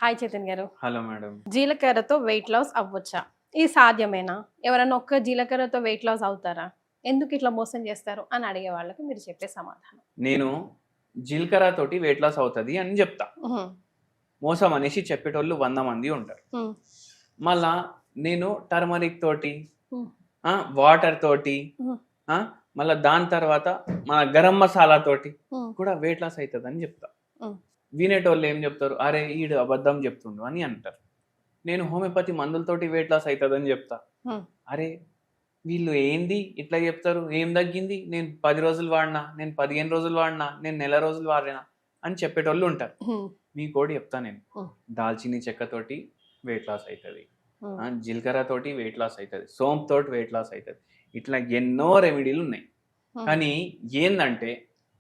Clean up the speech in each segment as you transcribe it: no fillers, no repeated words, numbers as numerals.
Hi Chaitan గారు. Hello madam. జీలకర్రతో weight loss అవ్వచ్చా? ఇది సాధ్యమేనా? ఎవరైనా ఒక్క జీలకర్రతో వెయిట్ లాస్ అవుతారా? ఎందుకు ఇట్లా మోసం చేస్తారు అని అడిగే వాళ్ళకి మీరు చెప్పే సమాధానం. నేను జీలకర్ర తోటి వెయిట్ లాస్ అవుతుంది అని చెప్తా. మోసం అనేసి చెప్పేటోళ్ళు 100 మంది ఉంటారు. మళ్ళా నేను టర్మరిక్ తోటి వాటర్ తోటి మళ్ళీ దాని తర్వాత మన గరం మసాలా తోటి కూడా వెయిట్ లాస్ అవుతుంది అని చెప్తా. వినేటోళ్ళు ఏం చెప్తారు, అరే ఈడు అబద్ధం చెప్తుండు అని అంటారు. నేను హోమియోపతి మందులతోటి వెయిట్ లాస్ అవుతుంది అని చెప్తా. అరే వీళ్ళు ఏంది ఇట్లా చెప్తారు, ఏం తగ్గింది, నేను 10 రోజులు వాడినా, నేను 15 రోజులు వాడినా, నేను నెల రోజులు వాడినా అని చెప్పేటోళ్ళు ఉంటారు. మీ కోడి చెప్తా నేను, దాల్చిని చెక్కతోటి వెయిట్ లాస్ అవుతుంది, జీలకర్ర తోటి వెయిట్ లాస్ అవుతుంది, సోంపు తోటి వెయిట్ లాస్ అవుతుంది. ఇట్లా ఎన్నో రెమెడీలు ఉన్నాయి. కానీ ఏందంటే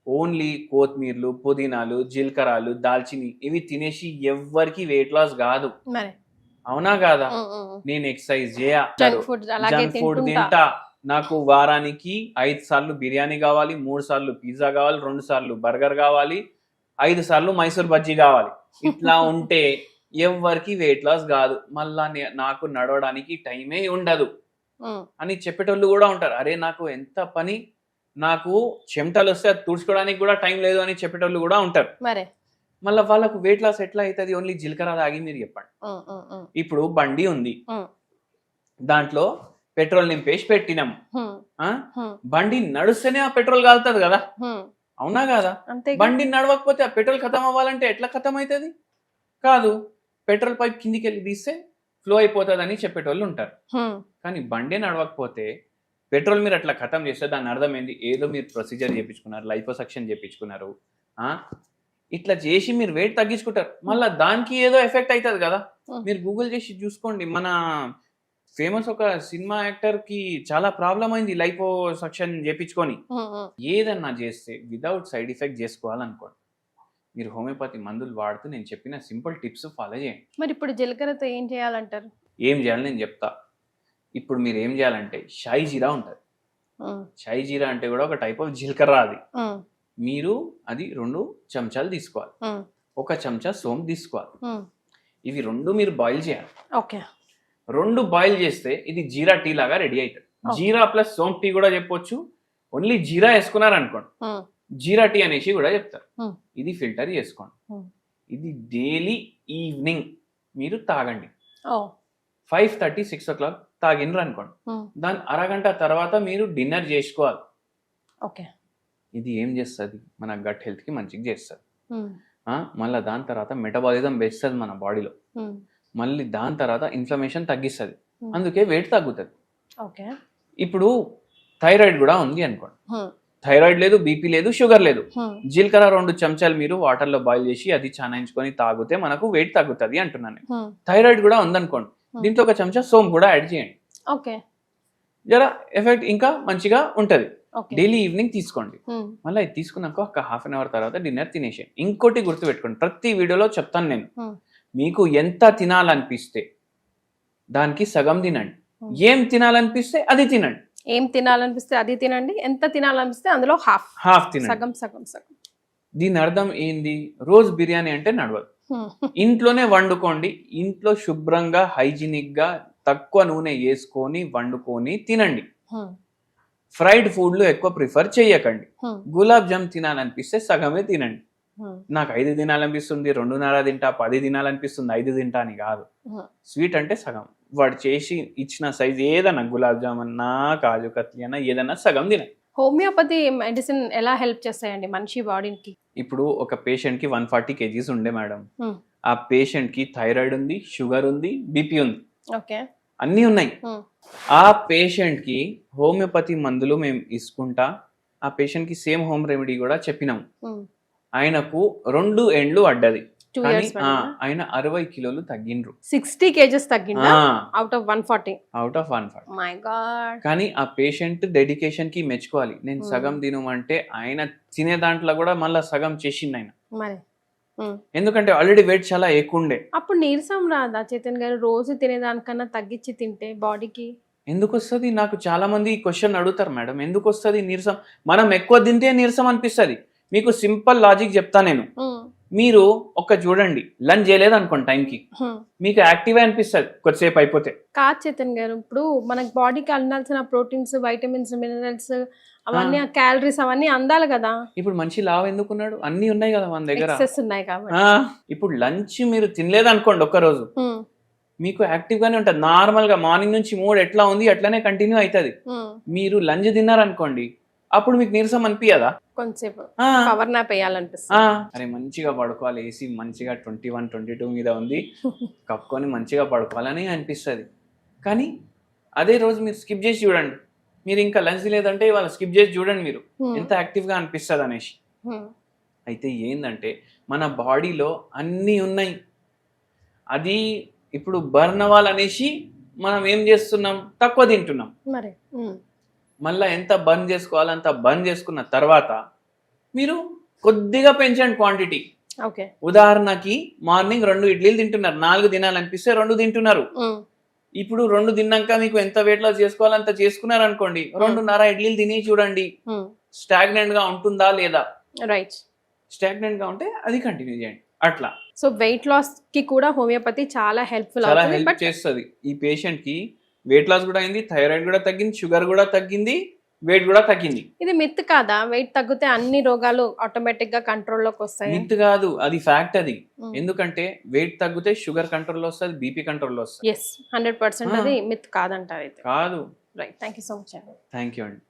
ఓన్లీ కొత్తిమీరలు, పుదీనాలు, జీలకర్రలు, దాల్చిని ఇవి తినేసి ఎవ్వరికి వెయిట్ లాస్ కాదు. అవునా కాదా? నేను ఎక్సర్సైజ్ చేయ, జంక్ ఫుడ్ తింటా, నాకు వారానికి 5 సార్లు బిర్యానీ కావాలి, 3 సార్లు పిజ్జా కావాలి, 2 సార్లు బర్గర్ కావాలి, 5 సార్లు మైసూర్ బజ్జీ కావాలి. ఇట్లా ఉంటే ఎవ్వరికి వెయిట్ లాస్ కాదు. మళ్ళా నాకు నడవడానికి టైమే ఉండదు అని చెప్పేటోళ్ళు కూడా ఉంటారు. అరే నాకు ఎంత పని, నాకు చెమటలు వస్తే అది తుడుచుకోవడానికి కూడా టైం లేదు అని చెప్పేటోళ్ళు కూడా ఉంటారు. మళ్ళీ వాళ్ళకు వెయిట్ లాస్ ఎట్లా అవుతుంది? ఓన్లీ జీలకర్ర తాగి మీరు చెప్పండి. ఇప్పుడు బండి ఉంది, దాంట్లో పెట్రోల్ నింపేసి పెట్టినాం, బండి నడుస్తేనే ఆ పెట్రోల్ కాలుతుంది కదా, అవునా కదా? బండి నడవకపోతే ఆ పెట్రోల్ ఖతం అవ్వాలంటే ఎట్లా ఖతం అవుతుంది? కాదు, పెట్రోల్ పైప్ కిందికి వెళ్ళి తీస్తే ఫ్లో అయిపోతుంది అని చెప్పేటోళ్ళు ఉంటారు. కానీ బండి నడవకపోతే పెట్రోల్ మీరు అట్లా ఖతం చేస్తే దాని అర్థం ఏంది? ఏదో మీరు ప్రొసీజర్ చేయించుకున్నారు, లైపోసక్షన్ చేయించుకున్నారు, ఇట్లా చేసి మీరు వెయిట్ తగ్గించుకుంటారు. మళ్ళీ దానికి ఏదో ఎఫెక్ట్ అవుతుంది కదా. మీరు గూగుల్ చేసి చూసుకోండి, మన ఫేమస్ ఒక సినిమా యాక్టర్ కి చాలా ప్రాబ్లం అయింది లైపోసక్షన్ చేయించుకొని. ఏదన్నా చేస్తే వితౌట్ సైడ్ ఎఫెక్ట్ చేసుకోవాలనుకోండి, మీరు హోమియోపతి మందులు వాడుతూ నేను చెప్పిన సింపుల్ టిప్స్ ఫాలో చేయండి. మరి ఇప్పుడు జీలకర్రతో ఏం చేయాలంటారు? ఏం చేయాలి నేను చెప్తా. ఇప్పుడు మీరు ఏం చేయాలంటే షాయి జీరా ఉంటుంది. షాయి జీరా అంటే కూడా ఒక టైప్ ఆఫ్ జీలకర్ర. అది మీరు అది 2 చెంచాలు తీసుకోవాలి, 1 చెంచా సోంపు తీసుకోవాలి. ఇవి 2 మీరు బాయిల్ చేయాలి. 2 బాయిల్ చేస్తే ఇది జీరా టీ లాగా రెడీ అవుతుంది. జీరా ప్లస్ సోంపు టీ కూడా చెప్పొచ్చు, ఓన్లీ జీరా వేసుకున్నారు అనుకోండి జీరా టీ అనేసి కూడా చెప్తారు. ఇది ఫిల్టర్ చేసుకోండి. ఇది డైలీ ఈవినింగ్ మీరు తాగండి. 5:30, 6 o'clock తాగినరు అనుకోండి, దాని అరగంట తర్వాత మీరు డిన్నర్ చేసుకోవాలి. ఇది ఏం చేస్తుంది? మన గట్ హెల్త్ కి మంచిగా చేస్తుంది. మళ్ళీ దాని తర్వాత మెటబాలిజం పెంచుతుంది మన బాడీలో. మళ్ళీ దాని తర్వాత ఇన్ఫ్లమేషన్ తగ్గిస్తుంది, అందుకే వెయిట్ తగ్గుతుంది. ఇప్పుడు థైరాయిడ్ కూడా ఉంది అనుకోండి, థైరాయిడ్ లేదు, బీపీ లేదు, షుగర్ లేదు, జీలకర్ర 2 చెంచాలు మీరు వాటర్ లో బాయిల్ చేసి అది చానాయించుకొని తాగితే మనకు వెయిట్ తగ్గుతుంది అంటున్నాను. థైరాయిడ్ కూడా ఉందనుకోండి, దీంట్లో 1 చెంచా సోంపు కూడా యాడ్ చేయండి. జరా ఎఫెక్ట్ ఇంకా మంచిగా ఉంటది. డైలీ ఈవినింగ్ తీసుకోండి. మళ్ళీ ఇది తీసుకున్నాక ఒక ½ an hour తర్వాత డిన్నర్ తినేసేయండి. ఇంకోటి గుర్తు పెట్టుకోండి, ప్రతి వీడియోలో చెప్తాను నేను, మీకు ఎంత తినాలనిపిస్తే దానికి సగం తినండి, ఏం తినాలనిపిస్తే అది తినండి. ఏం తినాలనిపిస్తే అది తినండి, ఎంత తినాలనిపిస్తే అందులో హాఫ్ తినండి, సగం. దీని అర్థం ఏంది? రోజు బిర్యానీ అంటే నడవదు, ఇంట్లోనే వండుకోండి. ఇంట్లో శుభ్రంగా హైజీనిక్ గా తక్కువ నూనె వేసుకొని వండుకొని తినండి. ఫ్రైడ్ ఫుడ్లు ఎక్కువ ప్రిఫర్ చేయకండి. గులాబ్ జామ్ తినాలనిపిస్తే సగమే తినండి. నాకు 5 తినాలనిపిస్తుంది, 2.5 తింటా, 10 తినాలనిపిస్తుంది, 5 తింటా అని కాదు. స్వీట్ అంటే సగం, వాడు చేసి ఇచ్చిన సైజ్ ఏదన్నా, గులాబ్ జామ్ అన్నా, కాజు కత్లీ అన్నా, ఏదన్నా సగం తినండి. హోమియోపతి మెడిసిన్ ఎలా హెల్ప్ చేస్తాయండి మనిషి బాడీకి? ఇప్పుడు ఒక పేషెంట్ కి 140 kgs ఉండే మేడం, ఆ పేషెంట్ కి థైరాయిడ్ ఉంది, షుగర్ ఉంది, బీపీ ఉంది, అన్నీ ఉన్నాయి. ఆ పేషెంట్ కి హోమియోపతి మందులు మేము ఇసుకుంటా, ఆ పేషెంట్ కి సేమ్ హోమ్ రెమెడీ కూడా చెప్పినాం. ఆయనకు 2 ఏండ్లు పడ్డది, ఆయన 60 కిలోలు తగ్గిండ్రు. 60 kgs తగ్గిండ్రా అవుట్ ఆఫ్ 140. My God. కానీ ఆ పేషెంట్ డెడికేషన్ కి మెచ్చుకోవాలి. నేను సగం తినమంటే ఆయన తినే దాంట్లో కూడా మళ్ళీ సగం చేసిండు ఆయన. ఎందుకంటే ఆల్రెడీ వెయిట్ చాలా ఎక్కువ ఉండే. అప్పుడు నీరసం రాదా చైతన్ గారు? రోజు తినేదానికన్నా తగ్గించి తింటే బాడీకి ఎందుకు వస్తుంది? నాకు చాలా మంది ఈ క్వశ్చన్ అడుగుతారు, మేడం ఎందుకు వస్తుంది నీరసం? మనం ఎక్కువ తింటే నీరసం అనిపిస్తుంది. మీకు సింపుల్ లాజిక్ చెప్తా నేను. మీరు ఒక్క చూడండి, లంచ్ చేయలేదు అనుకోండి టైంకి, మీకు యాక్టివ్ అనిపిస్తుంది కొద్దిసేపు అయిపోతే. కాదు చైతన్ గారు, ఇప్పుడు మనకి బాడీకి అందాల్సిన ప్రోటీన్స్, వైటమిన్స్, మినరల్స్ అవన్నీ, క్యాలరీస్ అవన్నీ అందాలి కదా. ఇప్పుడు మనిషి లావు ఎందుకున్నాడు? అన్ని ఉన్నాయి కదా మన దగ్గర. ఎక్సెస్ ఉన్నాయి కాబట్టి. ఇప్పుడు లంచ్ మీరు తినలేదు అనుకోండి ఒక్కరోజు, మీకు యాక్టివ్ గానే ఉంటుంది. నార్మల్ గా మార్నింగ్ నుంచి మూడ్ ఎట్లా ఉంది అట్లనే కంటిన్యూ అవుతుంది. మీరు లంచ్ తిన్నారనుకోండి, అప్పుడు మీకు నీరసం అనిపించదా? కొంచెంసేపు పవర్ నాప్ వేయాలనిపిస్తుంది. అరే మంచిగా పడుకోవాలి, ఏసీ మంచిగా 21, 22 మీద ఉంది, కప్పుకొని మంచిగా పడుకోవాలని అనిపిస్తుంది. కానీ అదే రోజు మీరు స్కిప్ చేసి చూడండి, మీరు ఇంకా లంచ్ లేదంటే ఇవాళ స్కిప్ చేసి చూడండి మీరు ఎంత యాక్టివ్గా అనిపిస్తుంది అనేసి. అయితే ఏంటంటే మన బాడీలో అన్నీ ఉన్నాయి, అది ఇప్పుడు బర్న్ అవ్వాలనేసి మనం ఏం చేస్తున్నాం, తక్కువ తింటున్నాం. మరి మళ్ళీ ఎంత బర్న్ చేసుకోవాలో అంత బర్న్ చేసుకున్న తర్వాత మీరు కొద్దిగా పెంచండి క్వాంటిటీ. ఓకే, ఉదాహరణకి మార్నింగ్ 2 ఇడ్లీలు తింటున్నారు, 4 తినాలనిపిస్తే 2 తింటున్నారు. ఇప్పుడు 2 తిన్నాక మీకు ఎంత వెయిట్ లాస్ చేసుకోవాలంత చేసుకున్నారు అనుకోండి, 2.5 ఇడ్లీలు తిని చూడండి స్టాగ్నెంట్ గా ఉంటుందా లేదా. రైట్, స్టాగ్నెంట్ గా ఉంటే అది కంటిన్యూ చేయండి అట్లా. సో వెయిట్ లాస్ కి కూడా హోమియోపతి చాలా హెల్ప్ఫుల్ చేస్తుంది. ఈ పేషెంట్ కి వెయిట్ లాస్ కూడా అయింది, థైరాయిడ్ కూడా తగ్గింది, షుగర్ కూడా తగ్గింది, వెయిట్ కూడా తగ్గింది. ఇది మిత్ కాదా? వెయిట్ తగ్గితే అన్ని రోగాలు ఆటోమేటిక్ గా కంట్రోల్లోకి వస్తాయి? మిత్ కాదు, అది ఫ్యాక్ట్. అది ఎందుకంటే వెయిట్ తగ్గితే షుగర్ కంట్రోల్లో వస్తుంది, బీపీ కంట్రోల్లో వస్తుంది. 100% అది మిత్ కాదంటారు అయితే. కాదు. Right, thank you so much. Thank you అండి.